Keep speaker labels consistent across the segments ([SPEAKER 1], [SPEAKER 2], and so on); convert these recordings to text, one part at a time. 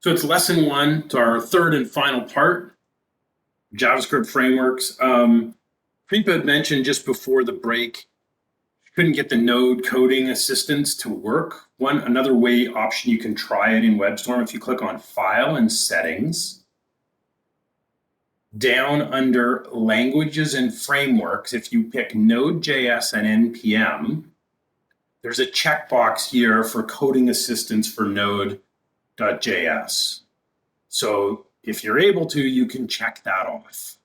[SPEAKER 1] So it's lesson one to our third and final part, JavaScript frameworks. Prepa had mentioned just before the break, couldn't get the Node coding assistance to work. Another option you can try it in WebStorm, if you click on File and Settings, down under Languages and Frameworks, if you pick Node.js and NPM, there's a checkbox here for coding assistance for Node.js. So if you're able to, you can check that off.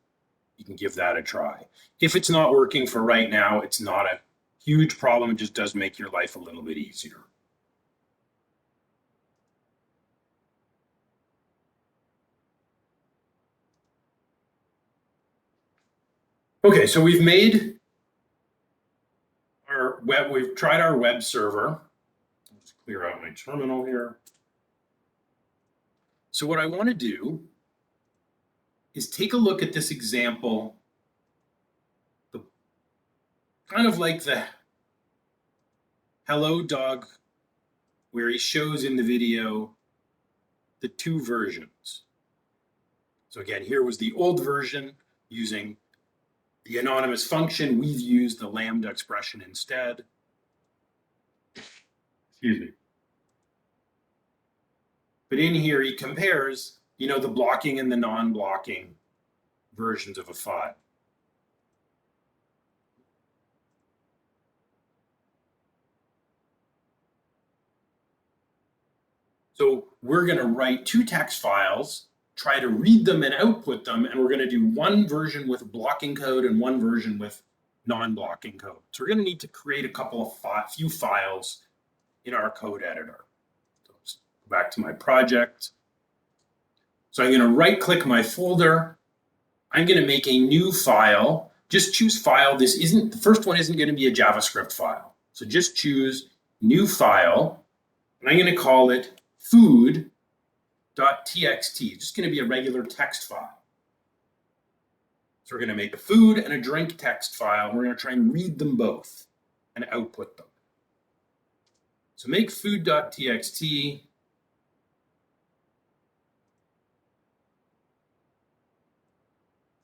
[SPEAKER 1] You can give that a try. If it's not working for right now, it's not a huge problem. It just does make your life a little bit easier. Okay, so we've tried our web server. Let's clear out my terminal here. So what I want to do is take a look at this example, kind of like the hello dog, where he shows in the video the two versions. So again, here was the old version using the anonymous function. We've used the lambda expression instead. Excuse me. But in here, he compares, the blocking and the non-blocking versions of a file. So we're going to write two text files, try to read them and output them, and we're going to do one version with blocking code and one version with non-blocking code. So we're going to need to create a few files in our code editor. So let's go back to my project. So I'm going to right-click my folder. I'm going to make a new file. Just choose file. The first one isn't going to be a JavaScript file. So just choose new file, and I'm going to call it food.txt. It's just going to be a regular text file. So we're going to make a food and a drink text file. We're going to try and read them both and output them. So make food.txt.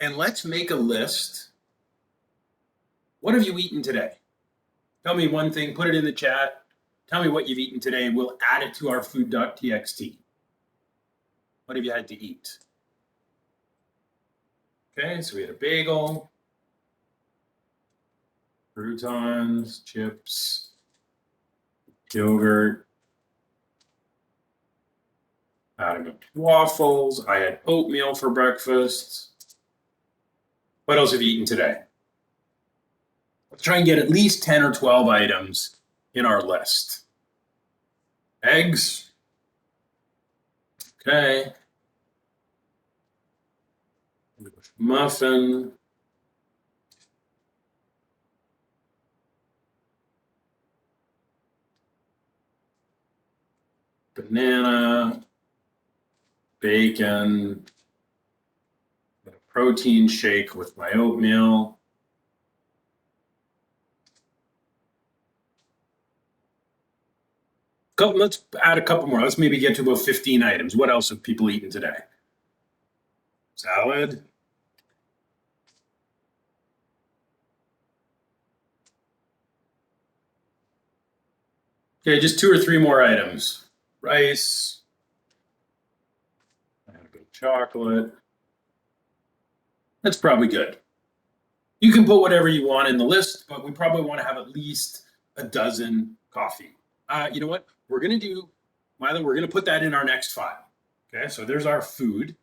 [SPEAKER 1] And let's make a list. What have you eaten today? Tell me one thing, put it in the chat. Tell me what you've eaten today. We'll add it to our food.txt. What have you had to eat? Okay, so we had a bagel, croutons, chips, yogurt. I had waffles. I had oatmeal for breakfast. What else have you eaten today? Let's try and get at least 10 or 12 items in our list. Eggs. Okay. Muffin. Banana. Bacon. A protein shake with my oatmeal. Let's add a couple more. Let's maybe get to about 15 items. What else have people eaten today? Salad. Okay, just 2 or 3 more items. Rice. I had a bit of chocolate. That's probably good. You can put whatever you want in the list, but we probably want to have at least a dozen coffee. You know what? We're going to do, Milo, we're going to put that in our next file. Okay, so there's our food.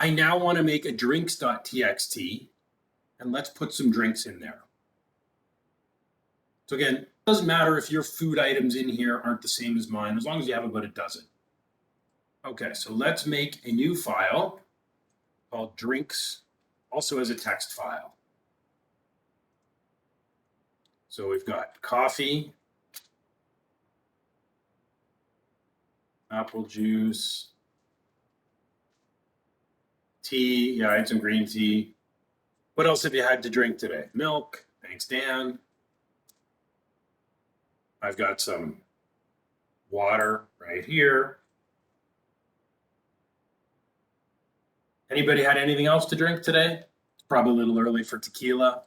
[SPEAKER 1] I now want to make a drinks.txt, and let's put some drinks in there. So again, it doesn't matter if your food items in here aren't the same as mine, as long as you have about a dozen. Okay, so let's make a new file called drinks, also as a text file. So we've got coffee, apple juice, tea. Yeah, I had some green tea. What else have you had to drink today? Milk. Thanks, Dan. I've got some water right here. Anybody had anything else to drink today? It's probably a little early for tequila.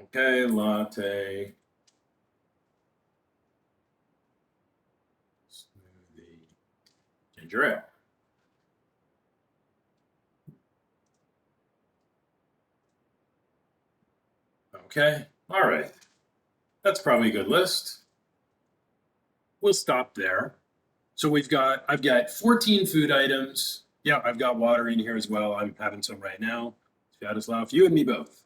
[SPEAKER 1] Okay, latte. Smoothie. Ginger ale. Okay, all right. That's probably a good list. We'll stop there. So I've got 14 food items. Yeah, I've got water in here as well. I'm having some right now. Sviatoslav, you and me both.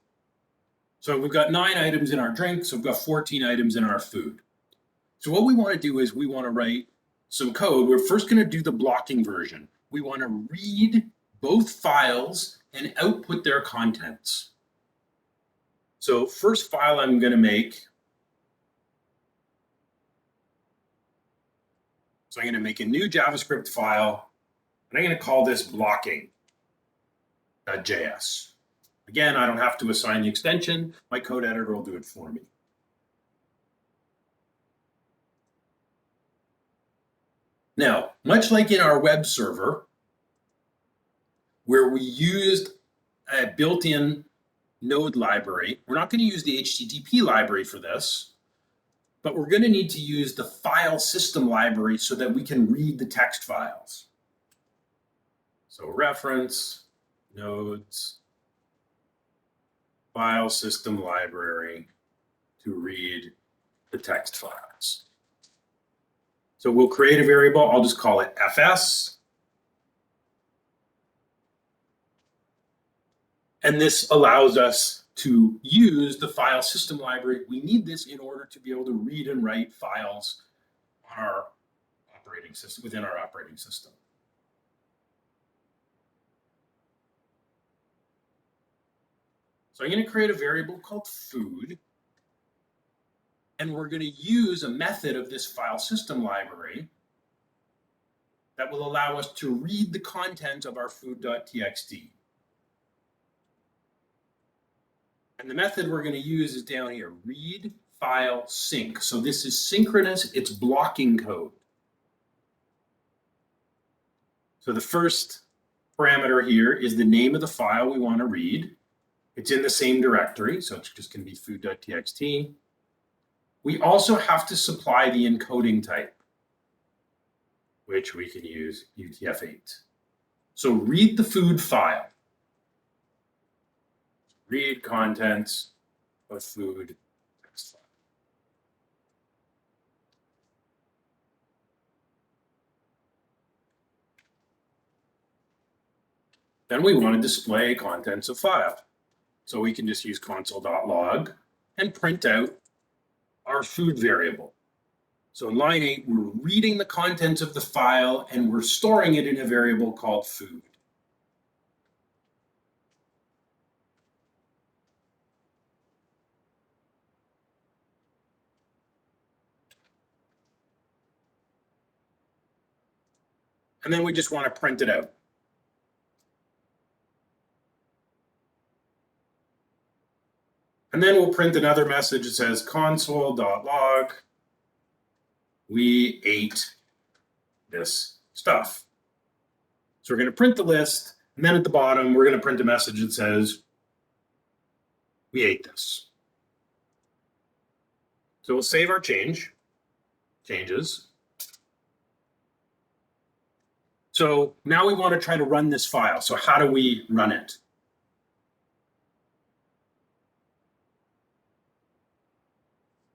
[SPEAKER 1] So we've got 9 items in our drink. So we've got 14 items in our food. So what we want to do is we want to write some code. We're first going to do the blocking version. We want to read both files and output their contents. So first file I'm going to make. So I'm going to make a new JavaScript file, and I'm going to call this blocking.js. Again, I don't have to assign the extension. My code editor will do it for me. Now, much like in our web server, where we used a built-in node library, we're not going to use the HTTP library for this, but we're going to need to use the file system library so that we can read the text files. So reference, nodes, file system library to read the text files. So we'll create a variable. I'll just call it fs. And this allows us to use the file system library. We need this in order to be able to read and write files on our operating system, within our operating system. So I'm going to create a variable called food. And we're going to use a method of this file system library that will allow us to read the content of our food.txt. And the method we're going to use is down here, read file sync. So this is synchronous, it's blocking code. So the first parameter here is the name of the file we want to read. It's in the same directory, so it's just going to be food.txt. We also have to supply the encoding type, which we can use UTF-8. So read the food file. Read contents of food text file. Then we want to display contents of file. So we can just use console.log and print out our food variable. So in line 8, we're reading the contents of the file and we're storing it in a variable called food. And then we just want to print it out. And then we'll print another message that says console.log, we ate this stuff. So we're going to print the list, and then at the bottom, we're going to print a message that says, we ate this. So we'll save our changes. So now we want to try to run this file. So how do we run it?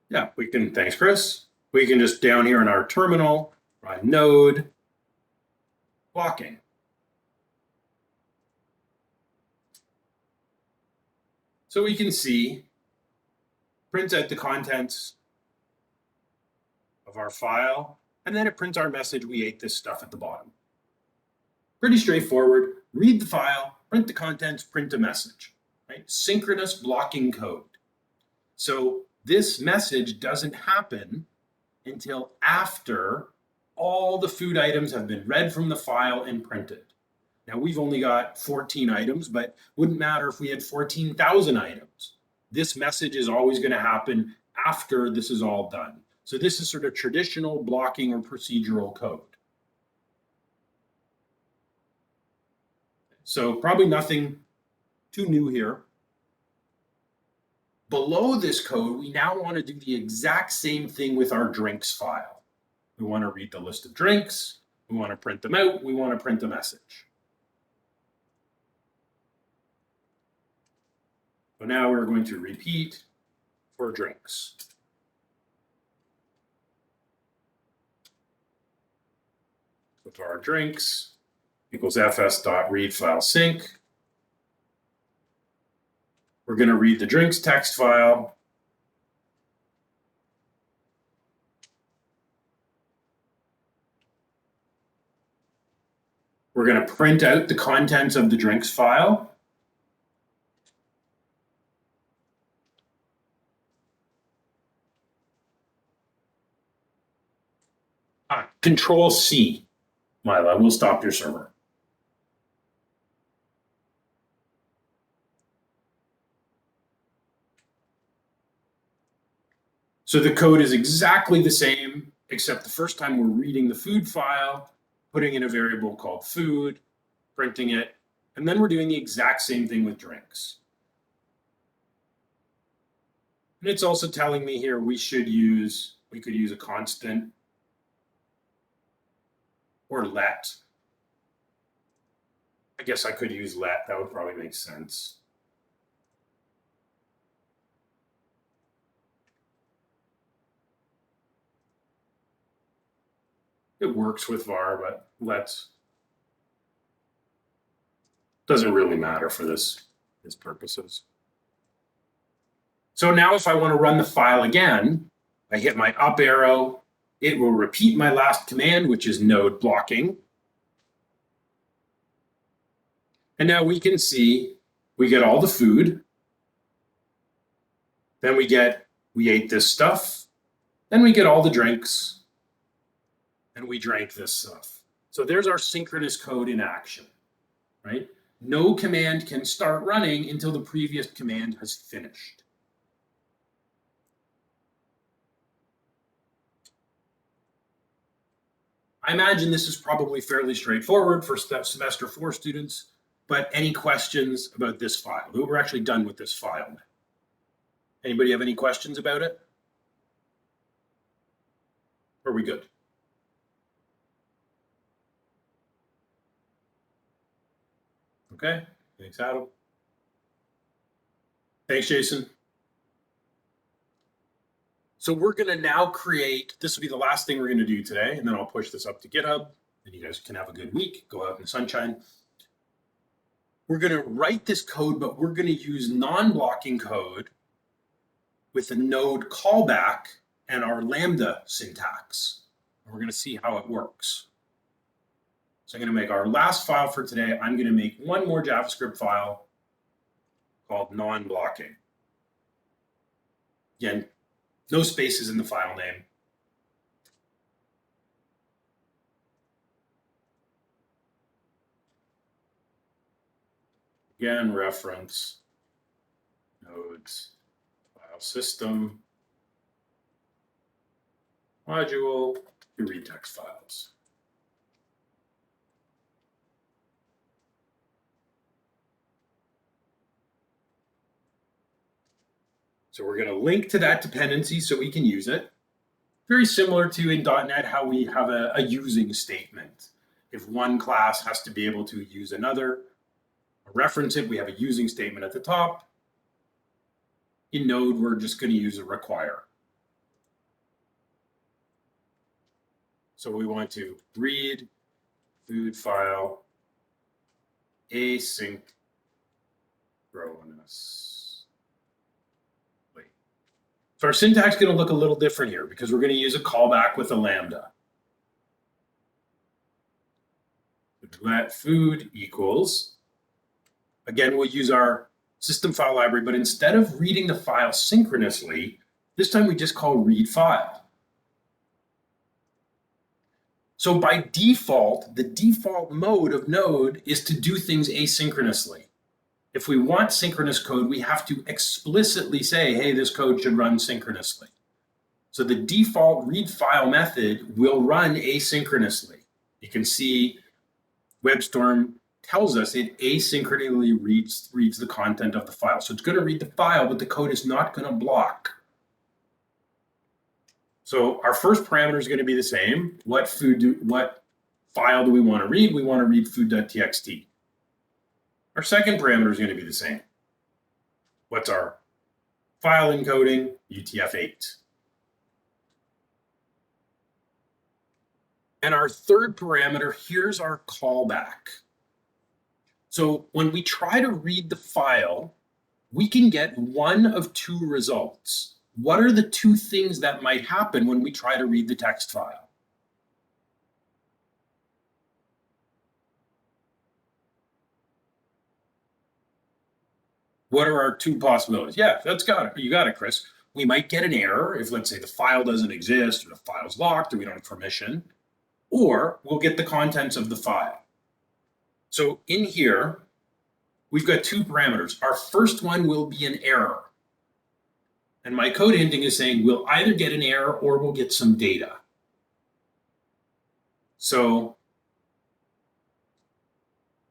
[SPEAKER 1] Yeah, we can, thanks, Chris. We can just down here in our terminal, run node blocking. So we can see, prints out the contents of our file, and then it prints our message, we ate this stuff at the bottom. Pretty straightforward. Read the file, print the contents, print a message, right? Synchronous blocking code. So this message doesn't happen until after all the food items have been read from the file and printed. Now we've only got 14 items, but wouldn't matter if we had 14,000 items. This message is always going to happen after this is all done. So this is sort of traditional blocking or procedural code. So probably nothing too new here. Below this code, we now want to do the exact same thing with our drinks file. We want to read the list of drinks. We want to print them out. We want to print the message. So now we're going to repeat for drinks. So for our drinks equals fs.readFileSync. We're going to read the drinks text file. We're going to print out the contents of the drinks file. Control C, Mila, we'll stop your server. So the code is exactly the same, except the first time we're reading the food file, putting in a variable called food, printing it, and then we're doing the exact same thing with drinks. And it's also telling me here we could use a constant or let. I guess I could use let, that would probably make sense. It works with var, but let's doesn't really matter for this purposes. So now if I want to run the file again, I hit my up arrow, it will repeat my last command, which is node blocking. And now we can see we get all the food. Then we ate this stuff. Then we get all the drinks. And we drank this stuff. So there's our synchronous code in action, right? No command can start running until the previous command has finished. I imagine this is probably fairly straightforward for semester 4 students, but any questions about this file? We're actually done with this file. Anybody have any questions about it? Are we good? Okay, thanks, Adam. Thanks, Jason. So we're going to now create, this will be the last thing we're going to do today, and then I'll push this up to GitHub, and you guys can have a good week, go out in the sunshine. We're going to write this code, but we're going to use non-blocking code with a node callback and our Lambda syntax. And we're going to see how it works. So I'm going to make our last file for today. I'm going to make one more JavaScript file called non-blocking. Again, no spaces in the file name. Again, reference nodes, file system, module, to read text files. So we're going to link to that dependency so we can use it. Very similar to in .NET how we have a using statement. If one class has to be able to use another, reference it, we have a using statement at the top. In Node, we're just going to use a require. So we want to read food file asynchronous. So our syntax is going to look a little different here because we're going to use a callback with a lambda. Let food equals, again, we'll use our system file library, but instead of reading the file synchronously, this time we just call read file. So by default, the default mode of Node is to do things asynchronously. If we want synchronous code, we have to explicitly say, hey, this code should run synchronously. So the default read file method will run asynchronously. You can see WebStorm tells us it asynchronously reads the content of the file. So it's going to read the file, but the code is not going to block. So our first parameter is going to be the same. What file do we want to read? We want to read food.txt. Our second parameter is going to be the same. What's our file encoding? UTF-8. And our third parameter, here's our callback. So when we try to read the file, we can get one of two results. What are the two things that might happen when we try to read the text file? What are our two possibilities? Yeah, that's got it. You got it, Chris. We might get an error if, let's say, the file doesn't exist or the file's locked or we don't have permission, or we'll get the contents of the file. So in here, we've got two parameters. Our first one will be an error. And my code hinting is saying we'll either get an error or we'll get some data. So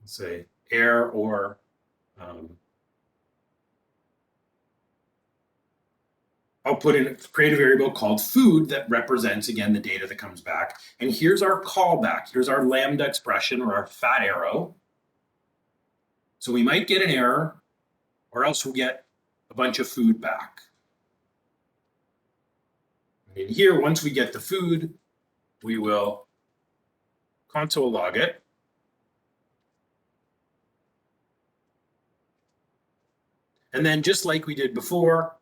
[SPEAKER 1] let's say error or I'll create a variable called food that represents, again, the data that comes back. And here's our callback. Here's our lambda expression or our fat arrow. So we might get an error, or else we'll get a bunch of food back. And here, once we get the food, we will console log it. And then just like we did before,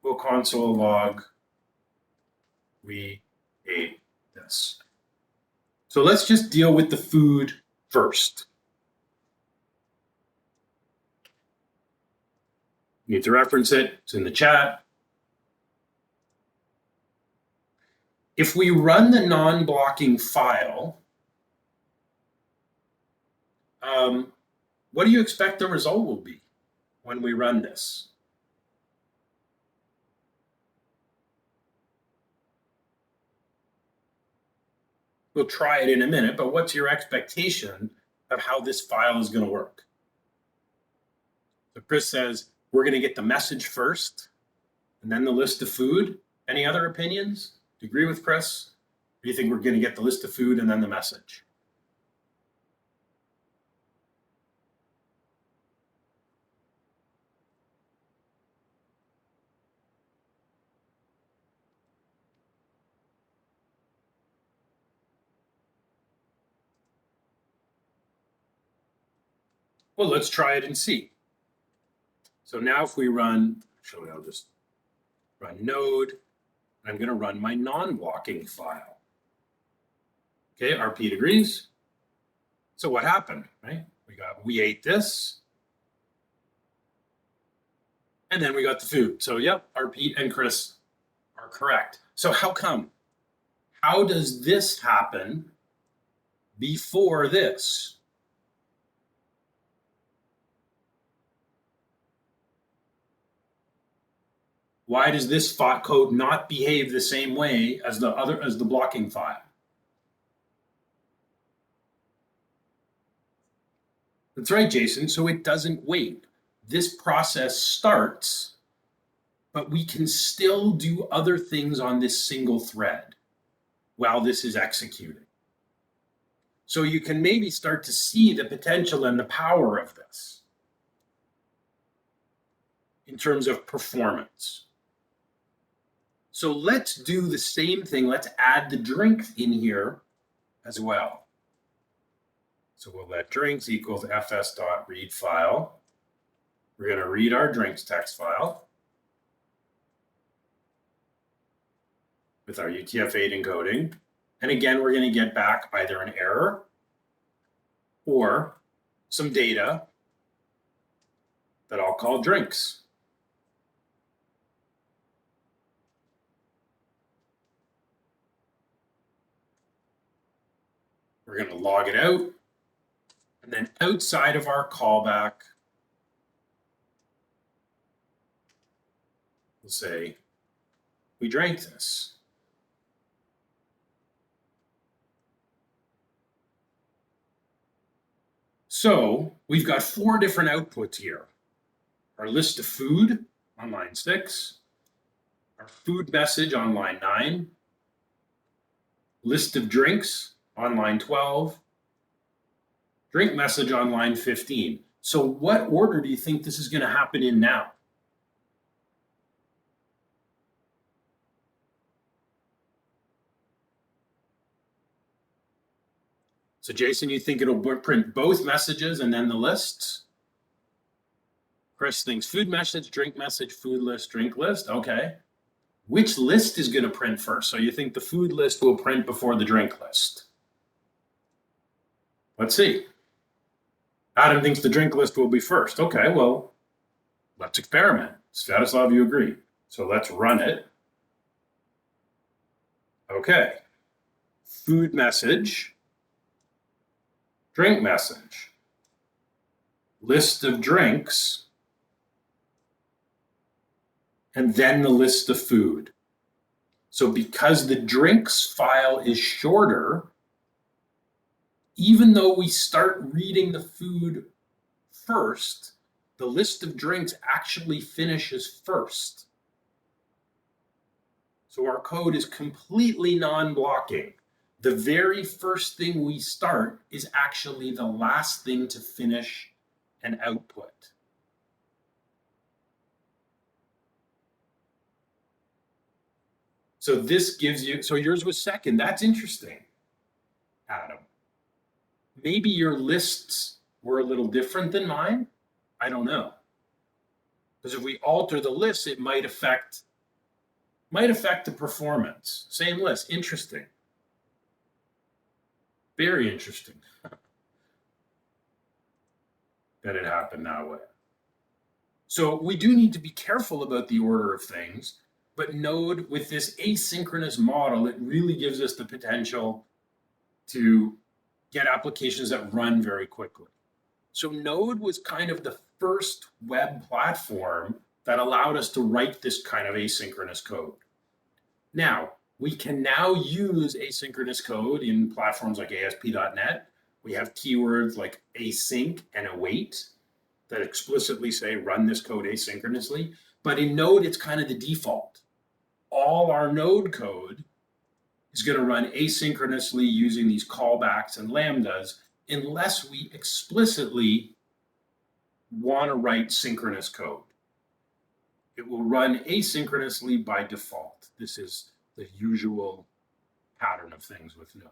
[SPEAKER 1] we'll console log we ate this. So let's just deal with the food first. You need to reference it. It's in the chat. If we run the non-blocking file, what do you expect the result will be when we run this? We'll try it in a minute, but what's your expectation of how this file is going to work? So Chris says, we're going to get the message first, and then the list of food. Any other opinions? Do you agree with Chris? Or do you think we're going to get the list of food and then the message? Well, let's try it and see. So now if we run, actually I'll just run node, and I'm going to run my non-blocking file. Okay, RP agrees. So what happened, right? We ate this, and then we got the food. So yep, RP and Chris are correct. So how come? How does this happen before this? Why does this code not behave the same way as the blocking file? That's right, Jason. So it doesn't wait. This process starts, but we can still do other things on this single thread while this is executing. So you can maybe start to see the potential and the power of this in terms of performance. So let's do the same thing. Let's add the drinks in here as well. So we'll let drinks equals fs.read file. We're going to read our drinks text file with our UTF-8 encoding. And again, we're going to get back either an error or some data that I'll call drinks. We're going to log it out. And then outside of our callback, we'll say, we drank this. So we've got 4 different outputs here. Our list of food on line 6, our food message on line 9, list of drinks on line 12, drink message on line 15. So what order do you think this is going to happen in now? So Jason, you think it'll print both messages and then the lists? Chris thinks food message, drink message, food list, drink list. Okay. Which list is going to print first? So you think the food list will print before the drink list? Let's see. Adam thinks the drink list will be first. Okay, well, let's experiment. Svetoslav, you agree. So let's run it. Okay. Food message. Drink message. List of drinks. And then the list of food. So because the drinks file is shorter, even though we start reading the food first, the list of drinks actually finishes first. So our code is completely non-blocking. The very first thing we start is actually the last thing to finish an output. So this gives you, so yours was second. That's interesting, Adam. Maybe your lists were a little different than mine. I don't know. Because if we alter the list, it might affect the performance. Same list. Interesting. Very interesting that it happened that way. So we do need to be careful about the order of things, but Node, with this asynchronous model, it really gives us the potential to get applications that run very quickly. So Node was kind of the first web platform that allowed us to write this kind of asynchronous code. Now, we can now use asynchronous code in platforms like ASP.NET. We have keywords like async and await that explicitly say run this code asynchronously. But in Node, it's kind of the default. All our Node code is going to run asynchronously using these callbacks and lambdas unless we explicitly want to write synchronous code. It will run asynchronously by default. This is the usual pattern of things with Node.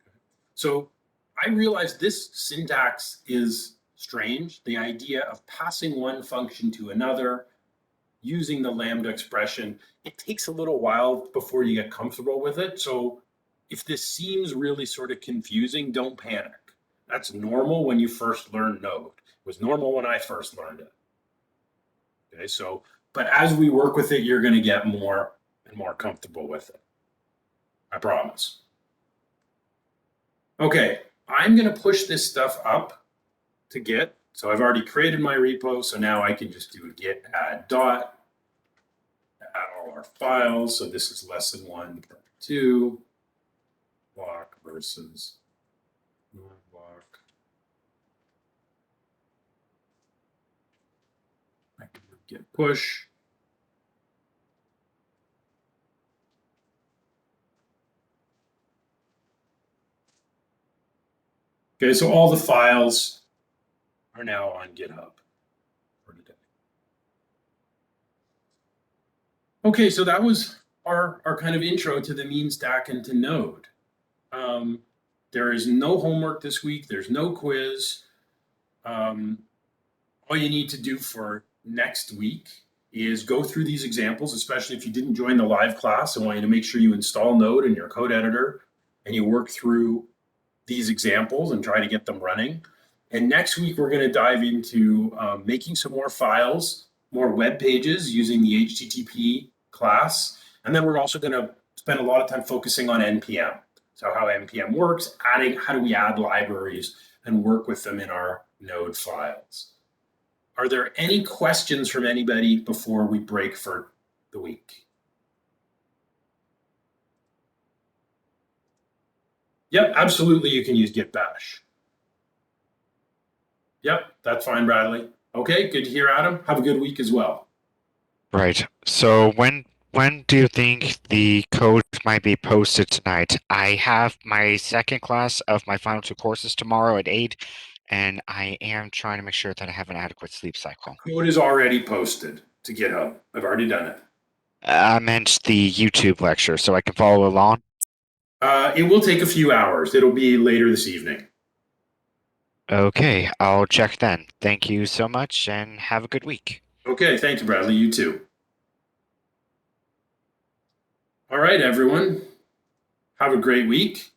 [SPEAKER 1] Okay. So I realize this syntax is strange. The idea of passing one function to another, using the lambda expression, it takes a little while before you get comfortable with it. So if this seems really sort of confusing, don't panic. That's normal when you first learn Node. It was normal when I first learned it. Okay, so, but as we work with it, you're going to get more and more comfortable with it. I promise. Okay, I'm going to push this stuff up to Git. So I've already created my repo, so now I can just do a git add dot, add all our files. So this is lesson 1.2, block versus non-block. I can do git push. Okay, so all the files are now on GitHub for today. Okay, so that was our kind of intro to the mean stack and to Node. There is no homework this week. There's no quiz. All you need to do for next week is go through these examples, especially if you didn't join the live class. I want you to make sure you install Node in your code editor and you work through these examples and try to get them running. And next week, we're going to dive into making some more files, more web pages using the HTTP class, And then we're also going to spend a lot of time focusing on NPM. So how NPM works, how do we add libraries and work with them in our node files. Are there any questions from anybody before we break for the week? Yep, absolutely you can use git bash. Yep, that's fine, Bradley. Okay, good to hear, Adam. Have a good week as well.
[SPEAKER 2] Right. So when do you think the code might be posted tonight? I have my second class of my final two courses tomorrow at 8, and I am trying to make sure that I have an adequate sleep cycle.
[SPEAKER 1] Code is already posted to GitHub. I've already done it.
[SPEAKER 2] I meant the YouTube lecture, so I can follow along.
[SPEAKER 1] It will take a few hours. It'll be later this evening.
[SPEAKER 2] Okay, I'll check then. Thank you so much, and have a good week.
[SPEAKER 1] Okay, thank you, Bradley. You too. All right, everyone. Have a great week.